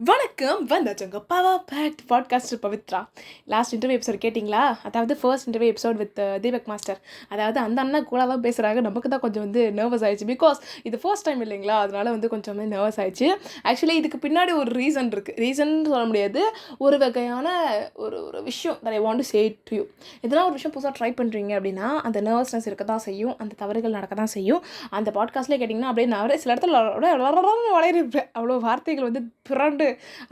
வணக்கம் வந்தாச்சுங்க power fact podcast Pavithra. Last interview episode கேட்டிங்களா? அதாவது first interview episode with Deepak master. அதாவது அந்த அண்ணா கூட தான் பேசுகிறாங்க. நமக்கு தான் கொஞ்சம் நர்வஸ் ஆயிடுச்சு. பிகாஸ் இது ஃபர்ஸ்ட் டைம் இல்லைங்களா, அதனால கொஞ்சம் நர்வஸ் ஆயிடுச்சு. ஆக்சுவலி இதுக்கு பின்னாடி ஒரு ரீசன் இருக்குது. ரீசன் சொல்ல முடியாது, ஒரு வகையான ஒரு ஒரு விஷயம் that I want to say to you. இதெல்லாம் ஒரு விஷயம் புதுசாக ட்ரை பண்ணுறீங்க அப்படின்னா அந்த நர்வஸ்னஸ் இருக்க தான் செய்யும், அந்த தவறுகள் நடக்க தான் செய்யும். அந்த பாட்காஸ்ட்லேயே கேட்டிங்கன்னா அப்படியே நான் சில இடத்துல வளரிருப்பேன். அவ்வளோ வார்த்தைகள் பிறண்டு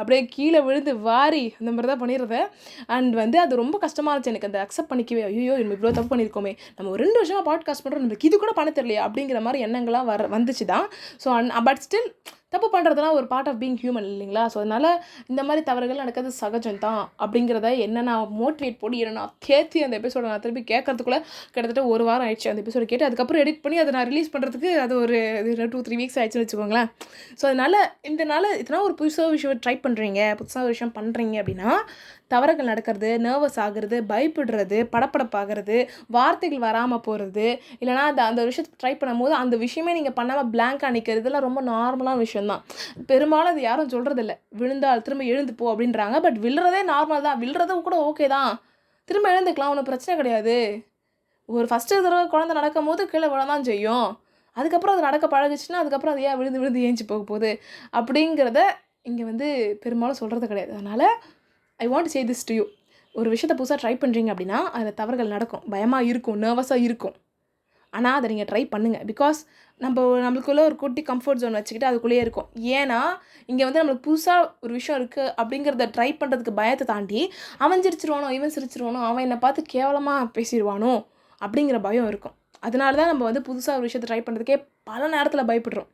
அப்படியே கீழே விழுந்து வாரி அந்த மாதிரி தான் பண்ணிடுறேன். அண்ட் அது ரொம்ப கஷ்டமாக இருந்துச்சு எனக்கு அந்த அக்செப்ட் பண்ணிக்கவே. ஐயோ நம்ம இவ்வளோ தப்பு பண்ணியிருக்கோமே, நம்ம ஒரு 2 வருஷமாக பாட்காஸ்ட் பண்ணுறோம், நம்மளுக்கு இது கூட பண்ண தெரியலையா அப்படிங்கிற மாதிரி எண்ணங்கள்லாம் வந்துச்சு தான். ஸோ பட் ஸ்டில் தப்பு பண்ணுறதுலாம் ஒரு பார்ட் ஆஃப் பீங் ஹியூமன் இல்லைங்களா? ஸோ அதனால் இந்த மாதிரி தவறுகள் நடக்கிறது சகஜம் தான் அப்படிங்கிறத என்ன நான் மோட்டிவேட் பண்ணி என்ன நான் தேர்த்தி அந்த எபிசோட நான் திருப்பி கேட்கறதுக்குள்ளே கிட்டத்தட்ட ஒரு வாரம் ஆயிடுச்சு. அந்த எபிசோட கேட்டு அதுக்கப்புறம் எடிட் பண்ணி அதை நான் ரிலீஸ் பண்ணுறதுக்கு அது ஒரு 2-3 வீக்ஸ் ஆயிடுச்சுன்னு வச்சுக்கோங்களேன். ஸோ அதனால் இதனால் ஒரு புதுசாக விஷயம் ட்ரை பண்ணுறீங்க, புதுசாக விஷயம் பண்ணுறீங்க அப்படின்னா தவறுகள் நடக்கிறது, நர்வஸ் ஆகிறது, பயப்படுறது, படப்படப்பாகிறது, வார்த்தைகள் வராமல் போகிறது, இல்லைனா அந்த விஷயத்தை ட்ரை பண்ணும்போது அந்த விஷயமே நீங்கள் பண்ணாமல் பிளாங்காக நிற்கிறது, இதெல்லாம் ரொம்ப நார்மலான விஷயந்தான். பெரும்பாலும் அது யாரும் சொல்கிறதில்ல. விழுந்தால் திரும்ப எழுந்து போ அப்படின்றாங்க. பட் விழுறதே நார்மல் தான், விழுறதும் கூட ஓகே தான், திரும்ப எழுந்துக்கலாம், ஒன்றும் பிரச்சனை கிடையாது. ஒரு ஃபஸ்ட்டு தடவை குழந்தை நடக்கும் போது கீழே விழ தான் செய்யும். அதுக்கப்புறம் அது நடக்க பழகுச்சுன்னா அதுக்கப்புறம் அது ஏன் விழுந்து விழுந்து ஏஞ்சி போக போகுது அப்படிங்கிறத இங்கே பெரும்பாலும் சொல்கிறது கிடையாது. அதனால் I want to say this to you. ஒரு விஷயத்தை புதுசாக ட்ரை பண்ணுறீங்க அப்படின்னா அதில் தவறுகள் நடக்கும், பயமாக இருக்கும், நர்வஸாக இருக்கும். ஆனால் அதை நீங்கள் ட்ரை பண்ணுங்கள். பிகாஸ் நம்மளுக்குள்ளே ஒரு குட்டி கம்ஃபர்ட் ஜோன் வச்சுக்கிட்டு அதுக்குள்ளேயே இருக்கும். ஏன்னா இங்கே நம்மளுக்கு புதுசாக ஒரு விஷயம் இருக்குது அப்படிங்கிறத ட்ரை பண்ணுறதுக்கு பயத்தை தாண்டி அவன் சிரிச்சிருவானோ, இவன் சிரிச்சிருவானோ, அவன் என்னை பார்த்து கேவலமாக பேசிடுவானோ அப்படிங்கிற பயம் இருக்கும். அதனால தான் நம்ம புதுசாக ஒரு விஷயத்தை ட்ரை பண்ணுறதுக்கே பல நேரத்தில் பயப்படுறோம்.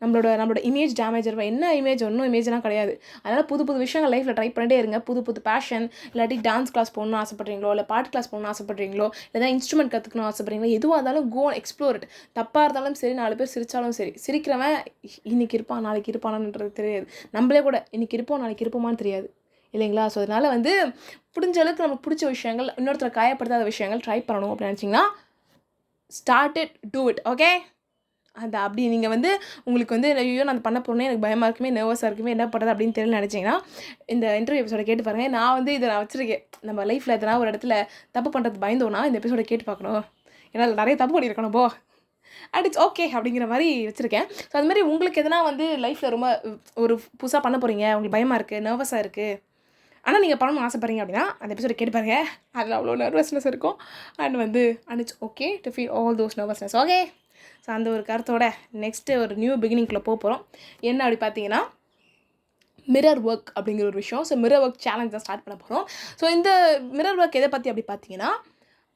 நம்மளோட இமேஜ் டேமேஜ் இருக்கும். என்ன இமேஜ், ஒன்றும் இமேஜ்லாம் கிடையாது. அதனால் புது புது விஷயங்கள் லைஃப்பில் ட்ரை பண்ணிட்டே இருங்க. புது புது பேஷன், இல்லாட்டி டான்ஸ் கிளாஸ் போகணுன்னு ஆசைப்பட்றீங்களோ, இல்லை பாட்டு கிளாஸ் போகணுன்னு ஆசைப்பட்றீங்களோ, இல்லை இன்ஸ்ட்ருமெண்ட் கற்றுக்கணும் ஆசைப்பட்றீங்களோ, எதுவாக இருந்தாலும் கோ எக்ஸ்ப்ளோர் இட். தப்பாக இருந்தாலும் சரி, 4 பேர் சிரித்தாலும் சரி, சிரிக்கிறவன் இன்றைக்கி இருப்பான் நாளைக்கு இருப்பானான்றது தெரியாது. நம்மளே கூட இன்றைக்கி இருப்போம் நாளைக்கு இருப்போமான்னு தெரியாது இல்லைங்களா? ஸோ அதனால் முடிஞ்ச அளவுக்கு நமக்கு பிடிச்ச விஷயங்கள், இன்னொருத்தரை காயப்படுத்தாத விஷயங்கள் ட்ரை பண்ணணும் அப்படின்னு நினச்சிங்கன்னா start it, do it. Okay? அப்படி நீங்கள் உங்களுக்கு ஐயோ நான் பண்ண போகிறேனே, எனக்கு பயமாக இருக்குமே, நர்வஸாக இருக்குமே, என்ன பண்ணுறது அப்படின்னு தெரியல நினச்சிங்கன்னா இந்த இன்டர்வியூ எபிசோட கேட்டு பாருங்கள். இதை நான் வச்சுருக்கேன். நம்ம லைஃப்பில் எதனா ஒரு இடத்துல தப்பு பண்ணுறது பயந்தோன்னா இந்த எபிசோட கேட்டு பார்க்கணும். ஏன்னா நிறைய தப்பு பண்ணியிருக்கணும் போ, அண்ட் இட்ஸ் ஓகே அப்படிங்கிற மாதிரி வச்சுருக்கேன். ஸோ அது மாதிரி உங்களுக்கு எதனா லைஃப்பில் ரொம்ப ஒரு புதுசாக பண்ண போகிறீங்க, உங்களுக்கு பயமாக இருக்குது, நர்வஸாக இருக்குது, ஆனால் நீங்கள் பண்ணணும்னு ஆசைப்படுறீங்க அப்படின்னா அந்த எபிசோட கேட்டு பாருங்கள். அதில் அவ்வளோ நர்வஸ்னஸ் இருக்கும். And it's okay to feel all those nervousness. Okay? So அந்த ஒரு கருத்தோட நெக்ஸ்ட்டு ஒரு நியூ பிகினிங்குள்ளே போகிறோம். என்ன அப்படி பார்த்தீங்கன்னா மிரர் ஒர்க் அப்படிங்கிற ஒரு விஷயம். ஸோ மிரர் ஒர்க் சேலஞ்ச் தான் ஸ்டார்ட் பண்ண போகிறோம். ஸோ இந்த மிரர் ஒர்க் எதை பற்றி அப்படி பார்த்தீங்கன்னா,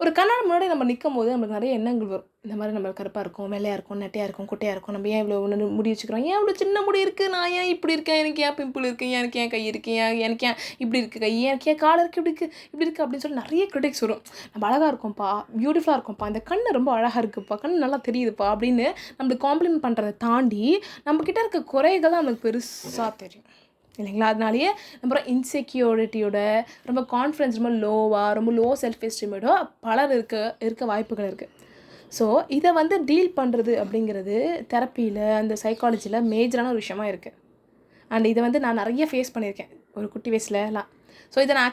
ஒரு கண்ணாடி முன்னாடி நம்ம நிற்கும் போது நம்மளுக்கு நிறைய எண்ணங்கள் வரும். இந்த மாதிரி நம்ம கருப்பாக இருக்கும், வெள்ளையாக இருக்கும், நெட்டையாக இருக்கும், குட்டையாக இருக்கும், நம்ம ஏன் இவ்வளோ முடி வச்சுக்கிறோம், ஏன் இவ்வளோ சின்ன முடி இருக்குது, நான் ஏன் இப்படி இருக்கேன், எனக்கு ஏன் பிம்பிள் இருக்குது, எனக்கு ஏன் கை இருக்குது, எனக்கு ஏன் இப்படி இருக்குது கை, எனக்கு ஏன் கால் இருக்குது, இப்படி இருக்குது அப்படின்னு சொல்லி நிறைய கிரிட்டிக்ஸ் வரும். நம்ம அழகாக இருக்கோம்ப்பா, பியூட்டிஃபுல்லாக இருக்கோம்ப்பா, அந்த கண்ணு ரொம்ப அழகாக இருக்குப்பா, கண் நல்லா தெரியுதுப்பா அப்படின்னு நம்மளுக்கு காம்ப்ளிமெண்ட் பண்ணுறதை தாண்டி நம்மக்கிட்ட இருக்க குறைகள் தான் நம்மளுக்கு பெருசாக தெரியும் இல்லைங்களா? அதனாலேயே நம்ம இன்செக்யூரிட்டியோட, ரொம்ப கான்ஃபிடன்ஸ் ரொம்ப லோவாக, ரொம்ப லோ செல்ஃப் எஸ்டீமோட பலர் இருக்க வாய்ப்புகள் இருக்குது. ஸோ இதை டீல் பண்ணுறது அப்படிங்கிறது தெரப்பியில், அந்த சைக்காலஜியில் மேஜரான ஒரு விஷயமா இருக்குது. அண்ட் இதை நான் நிறைய ஃபேஸ் பண்ணியிருக்கேன் ஒரு குட்டி வயசுலலாம். ஸோ இதை நான்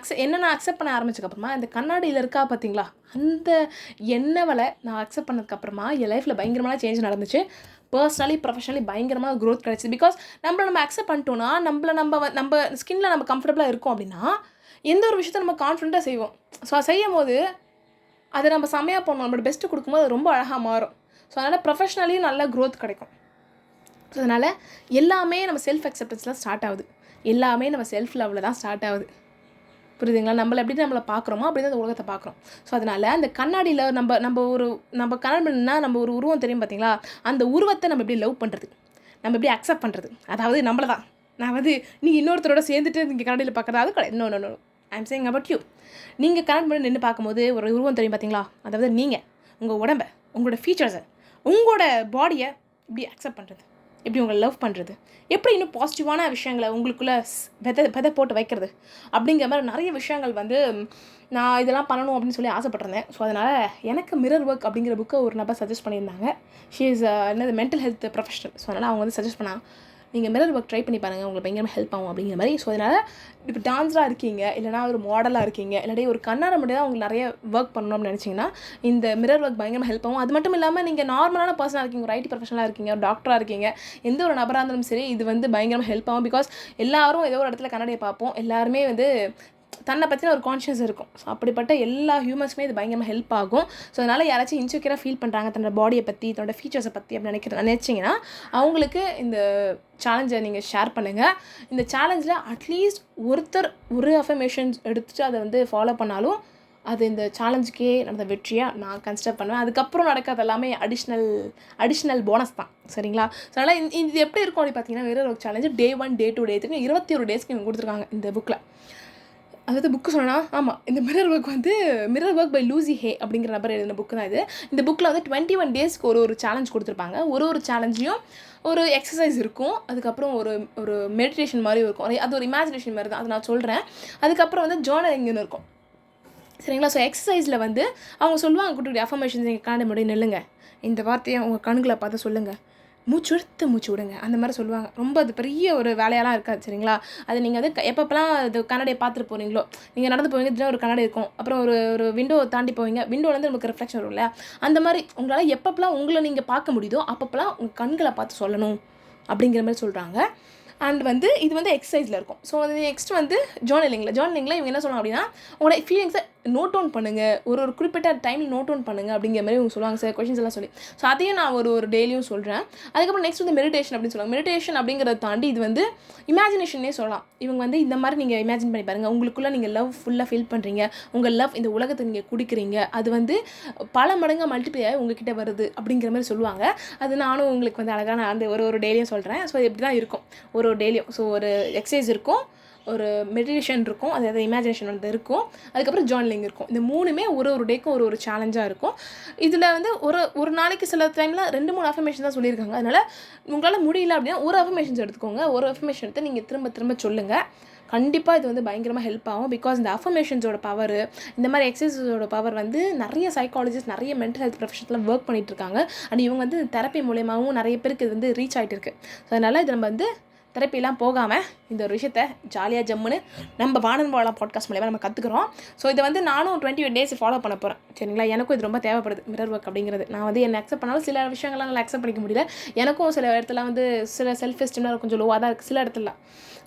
அக்செப்ட் பண்ண ஆரம்பிச்சதுக்கப்புறமா இந்த கண்ணாடியில் இருக்கா பார்த்தீங்களா, அந்த எண்ணவலை நான் அக்செப்ட் பண்ணதுக்கப்புறமா என் லைஃப்பில் பயங்கரமான சேஞ்ச் நடந்துச்சு. பர்சனலி, ப்ரொஃபஷனலி பயங்கரமாக க்ரோத் கிடச்சிது. பிகாஸ் நம்ம அக்செப்ட் பண்ணிட்டோன்னா நம்ம ஸ்கின்னில் நம்ம கம்ஃபர்டபுளாக இருக்கோம் அப்படின்னா எந்த ஒரு விஷயத்தை நம்ம கான்ஃபிடண்ட்டாக செய்வோம். ஸோ செய்யும் போது அதை நம்ம செம்மையாக பண்ணணும், நம்மளோட பெஸ்ட்டு கொடுக்கும்போது அது ரொம்ப அழகாக மாறும். ஸோ அதனால் ப்ரொஃபஷ்னலியும் நல்ல க்ரோத் கிடைக்கும். ஸோ அதனால் எல்லாமே நம்ம செல்ஃப் அக்செப்டன்ஸில் ஸ்டார்ட் ஆகுது. எல்லாமே நம்ம செல்ஃப் லெவலில் தான் ஸ்டார்ட் ஆகுது. புரியுதுங்களா? நம்மளை பார்க்குறோமோ அப்படி தான் அந்த உலகத்தை பார்க்குறோம். ஸோ அதனால் அந்த கண்ணாடியில் நம்ம கண்ணாடினா நம்ம ஒரு உருவம் தெரியும் பார்த்தீங்களா, அந்த உருவத்தை நம்ம எப்படி லவ் பண்ணுறது, நம்ம எப்படி அக்செப்ட் பண்ணுறது, அதாவது நம்மளை தான். நான் நீங்கள் இன்னொருத்தரோட சேர்ந்துட்டு நீங்கள் கண்ணாடியில் பார்க்குறது கிடையாது. No I am saying about you. நீங்கள் கனெக்ட் பண்ணி நின்று பார்க்கும்போது ஒரு உருவம் தெரியும் பார்த்தீங்களா, அதாவது நீங்கள் உங்கள் உடம்பை, உங்களோட ஃபீச்சர்ஸை, உங்களோட பாடியை எப்படி அக்செப்ட் பண்ணுறது, எப்படி உங்களை லவ் பண்ணுறது, எப்படி இன்னும் பாசிட்டிவான விஷயங்களை உங்களுக்குள்ளே விதை போட்டு வைக்கிறது அப்படிங்கிற மாதிரி நிறைய விஷயங்கள் நான் இதெல்லாம் பண்ணணும் அப்படின்னு சொல்லி ஆசைப்பட்டிருந்தேன். ஸோ அதனால் எனக்கு மிரர் ஒர்க் அப்படிங்கிற புக்கை ஒரு நபர் சஜஸ்ட் பண்ணியிருந்தாங்க. She is mental health professional. So அதனால் அவங்க சஜஸ்ட் பண்ணாங்க, நீங்கள் மிரர் ஒர்க் ட்ரை பண்ணி பாருங்கள், உங்களுக்கு பயங்கரமாக ஹெல்ப் ஆகும் அப்படிங்கிற மாதிரி. ஸோ அதனால் இப்போ டான்ஸராக இருக்கீங்க, இல்லைனா ஒரு மாடலாக இருக்கீங்க, இல்லாட்டி ஒரு கண்ணாட மட்டும் தான் உங்களுக்கு நிறைய ஒர்க் பண்ணணும்னு நினச்சிங்கன்னா இந்த மிரர் ஒர்க் பயங்கரமாக ஹெல்ப் ஆகும். அது மட்டும் இல்லாமல் நீங்கள் நார்மலான பர்சனாக இருக்கீங்க, ஒரு ஐடி ப்ரொஃபஷனலாக இருக்கீங்க, ஒரு டாக்டராக இருக்கீங்க, எந்த ஒரு நபராக இருந்தாலும் சரி இது வந்து பயங்கரமாக ஹெல்ப் ஆகும். பிகாஸ் எல்லாரும் ஏதோ ஒரு இடத்துல கண்ணாடியை பார்ப்போம், எல்லாருமே வந்து தன்னை பற்றின ஒரு கான்ஷியஸ் இருக்கும். ஸோ அப்படிப்பட்ட எல்லா ஹியூமன்ஸுமே இது பயங்கரமாக ஹெல்ப் ஆகும். ஸோ அதனால் யாராச்சும் இன்செக்யூராக ஃபீல் பண்ணுறாங்க தன்னோட பாடியை பற்றி, தன்னோட ஃபீச்சர்ஸை பற்றி அப்படி நினச்சிங்கன்னா அவங்களுக்கு இந்த சேலஞ்சை நீங்கள் ஷேர் பண்ணுங்கள். இந்த சேலஞ்சில் அட்லீஸ்ட் ஒருத்தர் ஒரு அஃபர்மேஷன்ஸ் எடுத்துகிட்டு அதை வந்து ஃபாலோ பண்ணாலும் அது இந்த சேலஞ்சுக்கே நடந்த வெற்றியாக நான் கன்சிடர் பண்ணுவேன். அதுக்கப்புறம் நடக்கிறது எல்லாமே அடிஷ்னல் போனஸ் தான், சரிங்களா? ஸோ அதனால் இது எப்படி இருக்கும் அப்படி பார்த்தீங்கன்னா, mirror work challenge Day 1, Day 2, Day 3 21 டேஸ்க்கு இவங்க கொடுத்துருக்காங்க இந்த புக்கில். அதாவது புக்கு சொன்னால் ஆமாம், இந்த மிரர் ஒர்க் பை லூசி ஹே அப்படிங்கிற நபர் எழுதின புக்கு தான் இது. இந்த புக்கில் வந்து 21 டேஸ்க்கு ஒரு சேலஞ்ச் கொடுத்துருப்பாங்க. ஒரு சேலஞ்சையும் ஒரு எக்ஸசைஸ் இருக்கும், அதுக்கப்புறம் ஒரு மெடிடேஷன் மாதிரி இருக்கும், அது ஒரு இமேஜினேஷன் மாதிரி தான், அது நான் சொல்கிறேன். அதுக்கப்புறம் வந்து ஜர்னலிங்னு இருக்கும், சரிங்களா? ஸோ எக்ஸசைஸில் வந்து அவங்க சொல்லுவாங்க, குட்டி அஃபர்மேஷன்ஸ் நீங்கள் காண்ட முடியும், நில்லுங்க, இந்த வார்த்தையை உங்கள் கண்களை பார்த்து சொல்லுங்கள், மூச்சு விடுங்க, அந்த மாதிரி சொல்லுவாங்க. ரொம்ப அது பெரிய ஒரு வேலையெல்லாம் இருக்காது, சரிங்களா? அது நீங்கள் வந்து எப்பப்பெல்லாம் இது கண்ணாடியை பார்த்துட்டு போகிறீங்களோ, நீங்கள் நடந்து போவீங்க, தினம் ஒரு கண்ணாடி இருக்கும், அப்புறம் ஒரு விண்டோ தாண்டி போவீங்க, விண்டோலேருந்து நமக்கு ரிஃப்ளெக்ஷன் வரும் இல்லையா, அந்த மாதிரி உங்களால் எப்பப்பெல்லாம் உங்களை நீங்கள் பார்க்க முடியுதோ அப்பப்பெல்லாம் உங்கள் கண்களை பார்த்து சொல்லணும் அப்படிங்கிற மாதிரி சொல்கிறாங்க. அண்ட் வந்து இது வந்து எக்ஸசைஸில் இருக்கும். ஸோ அது நெக்ஸ்ட் வந்து ஜர்னலிங்கில் இவங்க என்ன சொல்லுவாங்க அப்படின்னா, உங்களோட ஃபீலிங்ஸை நோட் டவுன் பண்ணுங்கள், ஒரு குறிப்பிட்ட டைமில் நோட் டவுன் பண்ணுங்கள் அப்படிங்கிற மாதிரி இவங்க சொல்லுவாங்க சார், கொஷின்ஸ் எல்லாம் சொல்லி. ஸோ அதையும் நான் ஒரு டெய்லியும் சொல்கிறேன். அதுக்கப்புறம் நெக்ஸ்ட் வந்து மெடிடேஷன் அப்படின்னு சொல்லுவாங்க. மெடிடேஷன் அப்படிங்கிறத தாண்டி இது வந்து இமேஜினேஷனே சொல்லலாம். இவங்க வந்து இந்த மாதிரி நீங்கள் இமேஜின் பண்ணி பாருங்கள், உங்களுக்குள்ளே நீங்கள் லவ் ஃபுல்லாக ஃபீல் பண்ணுறீங்க, உங்கள் லவ் இந்த உலகத்தை நீங்கள் குடிக்கிறீங்க, அது வந்து பல மடங்காக மல்டிப்ளை ஆகி உங்ககிட்ட வருது அப்படிங்கிற மாதிரி சொல்லுவாங்க. அது நானும் உங்களுக்கு வந்து அழகாக நான் அந்த ஒரு டெய்லியும் சொல்கிறேன். ஸோ எப்படி தான் இருக்கும் ஒரு டெய்லியும். ஸோ ஒரு எக்ஸசைஸ் இருக்கும், ஒரு மெடிடேஷன் இருக்கும், அதாவது இமேஜினேஷன் வந்து இருக்கும், அதுக்கப்புறம் ஜர்னலிங் இருக்கும். இந்த மூணுமே ஒரு டேக்கும் ஒரு சேலஞ்சாக இருக்கும். இதில் வந்து ஒரு நாளைக்கு சில டைமில் 2-3 அஃபர்மேஷன் தான் சொல்லியிருக்காங்க. அதனால் உங்களால் முடியல அப்படின்னா ஒரு அஃபர்மேஷன்ஸ் எடுத்துக்கோங்க, ஒரு அஃபர்மேஷன் எடுத்து நீங்கள் திரும்ப சொல்லுங்கள். கண்டிப்பாக இது வந்து பயங்கரமாக ஹெல்ப் ஆகும். பிகாஸ் இந்த அஃபர்மேஷன்ஸோட பவர், இந்த மாதிரி எக்ஸசைஸோட பவர் வந்து நிறைய சைக்காலஜிஸ்ட், நிறைய மென்டல் ஹெல்த் ப்ரொஃபஷனல் ஒர்க் பண்ணிகிட்டு இருக்காங்க. அண்ட் இவங்க வந்து தெரப்பி மூலமாகவும் நிறைய பேருக்கு இது வந்து ரீச் ஆகிட்டு இருக்குது. ஸோ அதனால் இது நம்ம வந்து தெரப்பிலாம் போகாமல் இந்த ஒரு விஷயத்தை ஜாலியாக ஜம்முன்னு நம்ம வானன் வாழலாம் பாட்காஸ்ட் மூலமாக நம்ம கற்றுக்குறோம். ஸோ இதை வந்து நானும் 21 டேஸ் ஃபாலோ பண்ண போகிறேன், சரிங்களா? எனக்கும் இது ரொம்ப தேவைப்படுது மிரர் ஒர்க் அப்படிங்கிறது. நான் வந்து என்ன அக்செப்ட் பண்ணாலும் சில விஷயங்கள்லாம் நல்லா அக்செப்ட் பண்ணிக்க முடியல. எனக்கும் சில இடத்துல வந்து சில செல்ஃப் எஸ்டீம்லாம் கொஞ்சம் லோவாக தான் இருக்குது சில இடத்துல.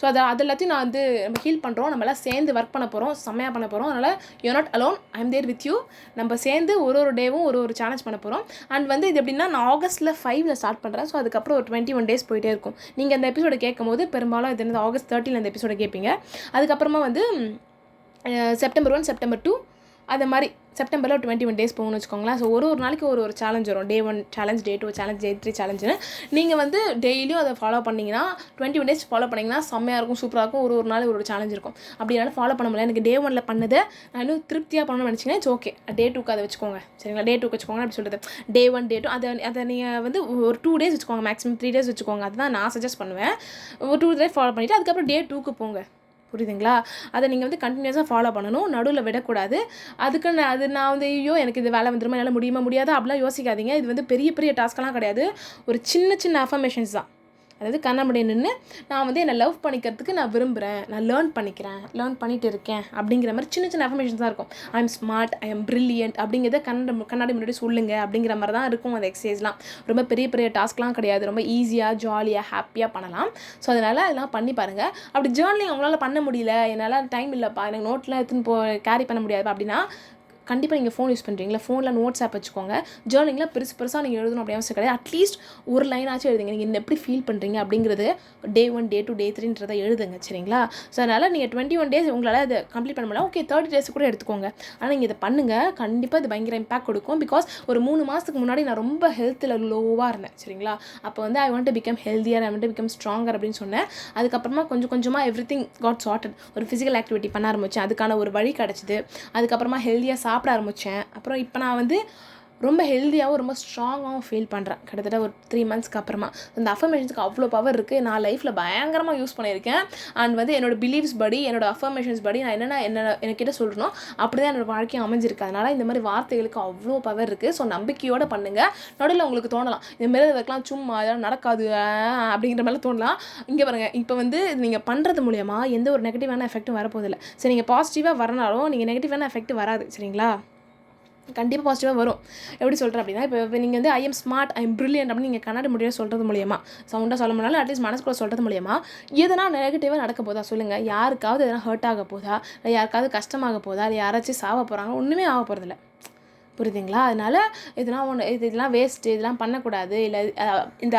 ஸோ அது எல்லாத்தையும் நான் வந்து நம்ம ஹீல் பண்ணுறோம், நம்மளாம் சேர்ந்து ஒர்க் பண்ண போகிறோம், செம்மையாக பண்ண போகிறோம். அதனால் you not alone, I am there with you. நம்ம சேர்ந்து ஒரு டேவும் ஒரு சேலஞ்ச் பண்ண போகிறோம். அண்ட் வந்து இது எப்படின்னா, நான் August 5 ஸ்டார்ட் பண்ணுறேன். ஸோ அதுக்கப்புறம் ஒரு 21 டேஸ் போயிட்டே இருக்கும். நீங்கள் அந்த எபிசோட கேட்கும் போது பெரும்பாலும் இது வந்து August 13 அந்த எபிசோட கேட்பீங்க. அதுக்கப்புறமா வந்து September 1, September 2 அது மாதிரி செப்டம்பரில் 21 டேஸ் போகணும்னு வச்சுக்கோங்களேன். ஸோ ஒரு நாளைக்கு ஒரு சேலஞ்ச் வரும். Day 1 challenge, Day 2 challenge, Day 3 சேலஞ்சுன்னு நீங்கள் வந்து டெய்லியும் அதை ஃபாலோ பண்ணிங்கன்னா 21 டேஸ் ஃபாலோ பண்ணிங்கன்னா செம்மையாக இருக்கும், சூப்பராக இருக்கும். ஒரு நாள் ஒரு சேலஞ்ச் இருக்கும். அப்படி என்னால் ஃபாலோ பண்ண முடியல, எனக்கு Day 1 பண்ணதை நான் இன்னும் திருப்தியாக பண்ணணும்னு நினச்சிங்கன்னா இட்ஸ் ஓகே, Day 2 அதை வச்சுக்கோங்க, சரிங்களா? Day 2 வச்சுக்கோங்க அப்படி சொல்கிறது. Day 1, Day 2 அதை நீங்கள் வந்து ஒரு 2 டேஸ் வச்சுக்கோங்க, மேக்ஸிமம் 3 டேஸ் வச்சுக்கோங்க. அதுதான் நான் சஜஸ்ட் பண்ணுவேன். ஒரு 2 டேஸ் ஃபாலோ பண்ணிவிட்டு அதுக்கப்புறம் Day 2 போங்க, புரியுதுங்களா? அதை நீங்கள் வந்து கண்டினியூஸாக ஃபாலோ பண்ணணும், நடுவில் விடக்கூடாது. அதுக்கு நான் வந்து ஐயோ எனக்கு இது வேலை வந்துருமா, என்னால் முடியாதா அப்படிலாம் யோசிக்காதீங்க. இது வந்து பெரிய டாஸ்க்கெல்லாம் கிடையாது. ஒரு சின்ன அஃபர்மேஷன்ஸ் தான். அதாவது கண்ணாமூடி நின்று நான் வந்து என்னை லவ் பண்ணிக்கிறதுக்கு நான் விரும்புகிறேன், நான் லேர்ன் பண்ணிட்டு இருக்கேன் அப்படிங்கிற மாதிரி சின்ன அஃபர்மேஷன்ஸ் தான் இருக்கும். I am smart, I am brilliant அப்படிங்கிறத கண்ணாடி முன்னாடி சொல்லுங்கள் அப்படிங்கிற மாதிரி தான் இருக்கும் அந்த எக்ஸசைஸ்லாம். ரொம்ப பெரிய டாஸ்க்லாம் கிடையாது, ரொம்ப ஈஸியாக ஜாலியாக ஹாப்பியாக பண்ணலாம். ஸோ அதனால் அதெல்லாம் பண்ணி பாருங்கள். அப்படி ஜேர்னலிங் உங்களால் பண்ண முடியல, என்னால் டைம் இல்லைப்பா, எனக்கு நோட்லாம் எடுத்துன்னு கேரி பண்ண முடியாதுப்பா அப்படின்னா கண்டிப்பாக நீங்கள் ஃபோன் யூஸ் பண்ணுறீங்களா, ஃபோனில் நோட்ஸ் ஆப் வச்சுக்கோங்க. ஜேர்னலிங்கில் பெருசாக நீங்கள் எழுதணும் அப்படி அவசியம் கிடையாது. அட்லீஸ்ட் ஒரு லைனாச்சும் எழுதுங்க, நீங்கள் என்ன எப்படி ஃபீல் பண்ணுறீங்க அப்படிங்கிறது. Day 1, Day 2, Day 3 எழுதுங்க, சரிங்களா? ஸோ அதனால் நீங்கள் 21 டேஸ் உங்களால் அதை கம்ப்ளீட் பண்ண முடியல, ஓகே 30 டேஸ் கூட எடுத்துக்கோங்க. ஆனால் நீங்கள் இதை பண்ணுங்கள், கண்டிப்பாக இது பயங்கர இம்பாக்ட் கொடுக்கும். பிகாஸ் ஒரு 3 மாதத்துக்கு முன்னாடி நான் ரொம்ப ஹெல்த்தில் லோவாக இருந்தேன், சரிங்களா? அப்போ வந்து I want to become healthier, I want to become stronger அப்படின்னு சொன்னேன். அதுக்கப்புறமா கொஞ்சமாக எவ்ரிதிங் காட் சார்ட்டட். ஒரு ஃபிசிக்கல் ஆக்டிவிட்டி பண்ண ஆரம்பித்தேன், அதுக்கான ஒரு வழி கிடச்சிது. அதுக்கப்புறமா ஹெல்தியாக சாப்பிட ஆரம்பித்தேன். அப்புறம் இப்போ நான் வந்து ரொம்ப ஹெல்த்தியாகவும் ரொம்ப ஸ்ட்ராங்காகவும் ஃபீல் பண்ணுறேன் கிட்டத்தட்ட ஒரு 3 மந்த்ஸ்க்கு அப்புறமா. இந்த அஃபர்மேஷன்ஸ்க்கு அவ்வளோ பவர் இருக்குது. நான் லைஃப்பில் பயங்கரமாக யூஸ் பண்ணியிருக்கேன். அண்ட் வந்து என்னோடய பிலீவ்ஸ் படி, என்னோடய அஃபர்மேஷன்ஸ் படி நான் எனக்கிட்ட சொல்கிறனோ அப்படி தான் என்னோடய வாழ்க்கையும் அமைஞ்சிருக்கு. அதனால் இந்த மாதிரி வார்த்தைகளுக்கு அவ்வளோ பவர் இருக்குது. ஸோ நம்பிக்கையோடு பண்ணுங்கள். நடுவில் உங்களுக்கு தோணலாம் இந்த மாரி இதெல்லாம் சும்மா அதெல்லாம் நடக்காது அப்படிங்கிற மாதிரிலாம் தோணலாம். இங்கே பாருங்கள், இப்போ வந்து நீங்கள் பண்ணுறது மூலயமா எந்த ஒரு நெகட்டிவான எஃபெக்ட்டும் வரப்போதில்லை. சரி, நீங்கள் பாசிட்டிவாக வரனாலும் நீங்கள் நெகட்டிவான எஃபெக்ட் வராது. சரிங்களா? கண்டிப்பாக பாசிட்டிவாக வரும். எப்படி சொல்கிறேன் அப்படின்னா, இப்போ நீங்கள் வந்து I am smart, I am brilliant அப்படின்னு நீங்கள் கண்ணாடி முடியாது சொல்கிறது மூலியமாக, சவுண்டாக சொல்ல முடியாலும் அட்லீஸ்ட் மனசுக்குள்ள சொல்கிறது மூலியமாக எதனா நெகட்டிவாக நடக்க போதா சொல்லுங்கள்? யாருக்காவது எதனா ஹர்ட் ஆக போதா, இல்லை யாருக்காவது கஷ்டமாக போதா, இல்லை யாராச்சும் சாவ போகிறாங்க? ஒன்றுமே ஆக போகிறதில்ல. புரியுதுங்களா? அதனால் இதெல்லாம் வேஸ்ட்டு, இதெல்லாம் பண்ணக்கூடாது, இல்லை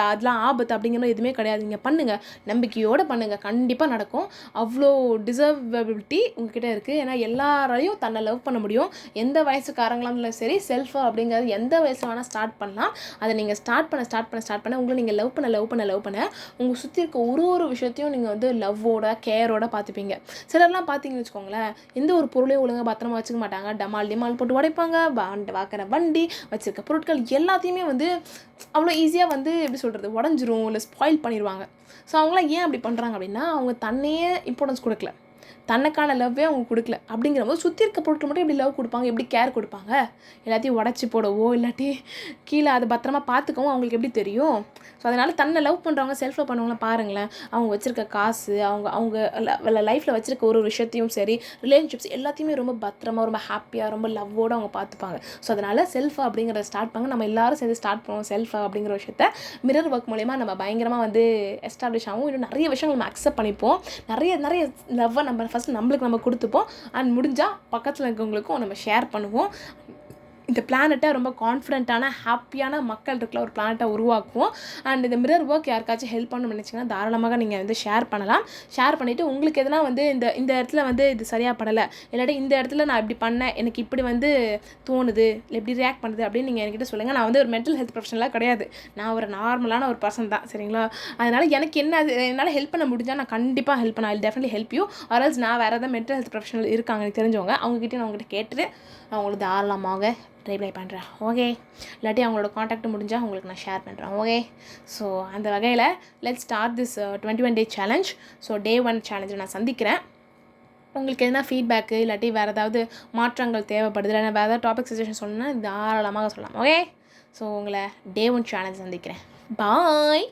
அதெல்லாம் ஆபத்து அப்படிங்கிற மாதிரி எதுவுமே கிடையாது. நீங்கள் பண்ணுங்கள், நம்பிக்கையோடு பண்ணுங்கள், கண்டிப்பாக நடக்கும். அவ்வளோ டிசர்வபிலிட்டி உங்ககிட்ட இருக்குது. ஏன்னா எல்லாராலையும் தன்னை லவ் பண்ண முடியும். எந்த வயசுக்காரங்களாம் சரி, செல்ஃபாக அப்படிங்கிறது எந்த வயசில் வேணால் ஸ்டார்ட் பண்ணலாம். அதை நீங்கள் ஸ்டார்ட் பண்ண உங்களை நீங்கள் லவ் பண்ண உங்கள் சுற்றி இருக்க ஒரு விஷயத்தையும் நீங்கள் வந்து லவ்வோட கேரோட பார்த்துப்பீங்க. சிலர்லாம் பார்த்தீங்கன்னு வச்சுக்கோங்களேன், எந்த ஒரு பொருளையும் ஒழுங்காக பத்திரமா வச்சுக்க மாட்டாங்க. டிமால் போட்டு உடைப்பாங்க. வாக்கிற வண்டி வச்சுருக்க பொருட்கள் எல்லாத்தையுமே வந்து அவ்வளோ ஈஸியாக வந்து எப்படி சொல்கிறது, உடஞ்சிரும், இல்லை ஸ்பாயில் பண்ணிடுவாங்க. ஸோ அவங்களாம் ஏன் அப்படி பண்ணுறாங்க அப்படின்னா, அவங்க தன்னையே இம்பார்ட்டன்ஸ் கொடுக்கல, தனக்கான லவ்வே அவங்க கொடுக்கல. அப்படிங்கிற போது சுற்றி இருக்க பொருட்கள் மட்டும் எப்படி லவ் கொடுப்பாங்க, எப்படி கேர் கொடுப்பாங்க? எல்லாத்தையும் உடச்சி போடவோ இல்லாட்டி கீழே அதை பத்திரமா பார்த்துக்கவும் அவங்களுக்கு எப்படி தெரியும்? ஸோ அதனால் தன்னை லவ் பண்ணுறவங்க, செல்ஃப் லவ் பண்ணுறவங்களாம் பாருங்களேன், அவங்க வச்சுருக்க காசு, அவங்க லைஃப்பில் வச்சுருக்க ஒரு விஷயத்தையும் சரி, ரிலேஷன்ஷிப்ஸ் எல்லாத்தையுமே ரொம்ப பத்திரமா, ரொம்ப ஹாப்பியாக, ரொம்ப லவ்வோடு அவங்க பார்த்துப்பாங்க. ஸோ அதனால் செல்ஃப் அப்படிங்கிறத ஸ்டார்ட் பண்ணுங்க. நம்ம எல்லாரும் சேர்ந்து ஸ்டார்ட் பண்ணுவோம் செல்ஃப் அப்படிங்கிற விஷயத்த. மிரர் ஒர்க் மூலயமா நம்ம பயங்கரமாக வந்து எஸ்டாப்ளிஷ் ஆகும். இன்னும் நிறைய விஷயங்கள் நம்ம அக்செப்ட் பண்ணிப்போம். நிறைய லவ்வை நம்ம ஃபஸ்ட் நம்மளுக்கு நம்ம கொடுத்துப்போம். அண்ட் முடிஞ்சால் பக்கத்தில் இருக்கவங்களுக்கும் நம்ம ஷேர் பண்ணுவோம். இந்த பிளானட்டை ரொம்ப கான்ஃபிடென்ட்டான, ஹாப்பியான மக்கள் இருக்கிற ஒரு பிளானட்டை உருவாக்குவோம். அண்ட் இந்த மிரர் ஒர்க் யாருக்காச்சும் ஹெல்ப் பண்ணணும்னு நினச்சிங்கன்னா தாராளமாக நீங்கள் வந்து ஷேர் பண்ணலாம். ஷேர் பண்ணிவிட்டு உங்களுக்கு எதனா வந்து இந்த இடத்துல வந்து இது சரியாக படலை, இல்லாட்டி இந்த இடத்துல நான் இப்படி பண்ணேன், எனக்கு இப்படி வந்து தோணுது, இல்லை எப்படி ரியாக்ட் பண்ணுது அப்படின்னு நீங்கள் என்கிட்ட சொல்லுங்கள். நான் வந்து ஒரு மென்டல் ஹெல்த் ப்ரொஃபஷனலாக கிடையாது. நான் ஒரு நார்மலான ஒரு பர்சன் தான். சரிங்களா? அதனால் எனக்கு என்னால் ஹெல்ப் பண்ண முடிஞ்சால் நான் கண்டிப்பாக ஹெல்ப் பண்ண. I definitely help you. Or else நான் வேறு ஏதாவது மென்டல் ஹெல்த் ப்ரொஃபஷனல் இருக்காங்க எனக்கு தெரிஞ்சவங்க, அவங்ககிட்ட நான் உங்கள்கிட்ட கேட்டுட்டு நான் உங்களுக்கு தாராளமாக ரிப்ளை பண்ணுறேன். ஓகே? இல்லாட்டி அவங்களோட காண்டாக்ட் முடிஞ்சால் உங்களுக்கு நான் ஷேர் பண்ணுறேன். ஓகே? ஸோ அந்த வகையில் let's start this 21 day challenge. So Day 1 சேலஞ்சை நான் சந்திக்கிறேன். உங்களுக்கு எதனா ஃபீட்பேக்கு இல்லாட்டி வேறு ஏதாவது மாற்றங்கள் தேவைப்படுது, இல்லை வேறு ஏதாவது டாபிக் சஜஷன் சொல்லணும்னா தாராளமாக சொல்லலாம். ஓகே? ஸோ உங்களை Day 1 சேலஞ்ச் சந்திக்கிறேன். பாய்.